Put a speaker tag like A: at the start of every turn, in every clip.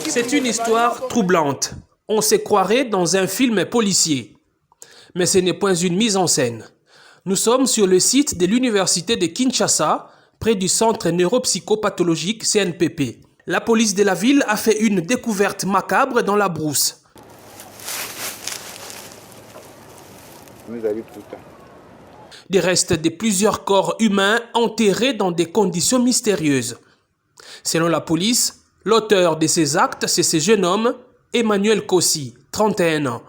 A: C'est une histoire troublante. On se croirait dans un film policier. Mais ce n'est point une mise en scène. Nous sommes sur le site de l'université de Kinshasa, près du centre neuropsychopathologique CNPP. La police de la ville a fait une découverte macabre dans la brousse. Des restes de plusieurs corps humains enterrés dans des conditions mystérieuses. Selon la police, l'auteur de ces actes, c'est ce jeune homme, Emmanuel Kossi, 31 ans.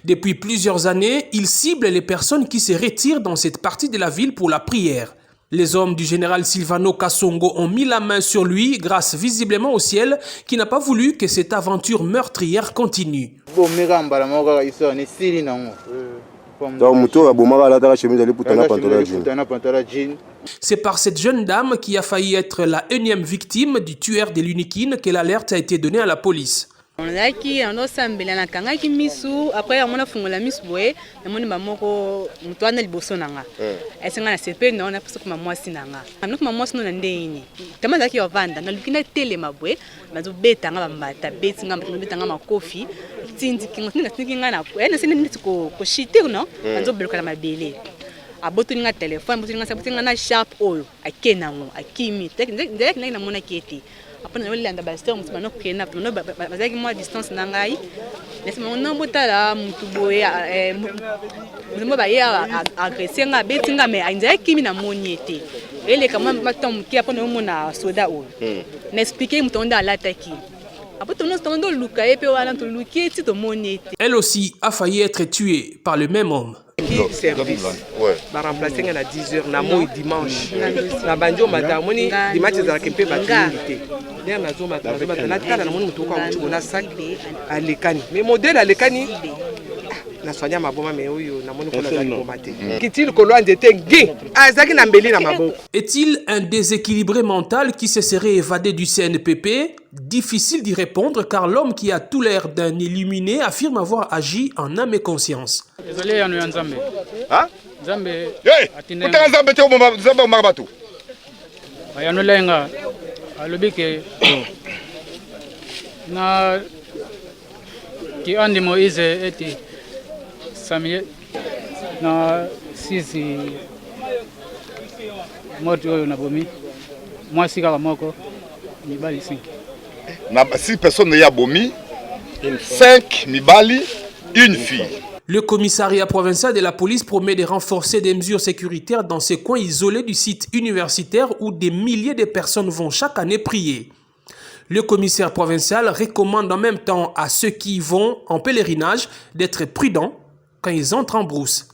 A: Depuis plusieurs années, il cible les personnes qui se retirent dans cette partie de la ville pour la prière. Les hommes du général Silvano Kasongo ont mis la main sur lui grâce visiblement au ciel qui n'a pas voulu que cette aventure meurtrière continue. C'est par cette jeune dame qui a failli être la énième victime du tueur de l'Unikine que l'alerte a été donnée à la police.
B: On a qui on a sambela na kanga ki misu après on a fungola misu boye na moni mamoko mutwana liboso nanga esenga na sepe na ona puso kuma mwasi nanga amno kuma mwasi no na ndeni tama zaki yovanda na lukina tele mabwe nazo beta nga bambata beti nga beta nga makofi tindi kinga na ena sene nditi ko shite no nazo beluka na mabele aboto nga telefone aboto nga sabuti nga na sharp oil akena ngo akimi ndek na mona keti après on a baston on a pris na distance nangai laisse mon nom botala mutu boye mo ba ya agresser nga betinga me ainza kimi na moniete ele kama matom ki après on na soda o n'expliquer mutonda l'attaque.
A: Elle aussi a failli être tuée par le même homme.
C: Service. Va remplacer à 10h na moi dimanche. Na banjo matamoni dimanche za kempe batunité. Ndia na zo matamoni na tala na moni mutoka uchuko na sac alekani. Mais modèle alekani na sonya maboma me oyo na moni kona za bomate. Kitili kolwa ndete ngi azaki na mbeli na maboko.
A: Est-il un déséquilibré mental qui se serait évadé du CNPP? Difficile d'y répondre car l'homme qui a tout l'air d'un illuminé affirme avoir agi en âme et conscience.
D: Désolé, on est en Zambé.
E: Hein?
D: Zambé.
E: Hey! Pourtant Zambé tu es Zambé au Marabatou.
D: On est là, à l'obéque. Na qui andi Moïse était Samuel na sisi moto na bomi. Moi si kala moko ni bali 5.
E: Na 6 personnes y a bomi, 5 mibali, une fille.
A: Le commissariat provincial de la police promet de renforcer des mesures sécuritaires dans ces coins isolés du site universitaire où des milliers de personnes vont chaque année prier. Le commissaire provincial recommande en même temps à ceux qui vont en pèlerinage d'être prudents quand ils entrent en brousse.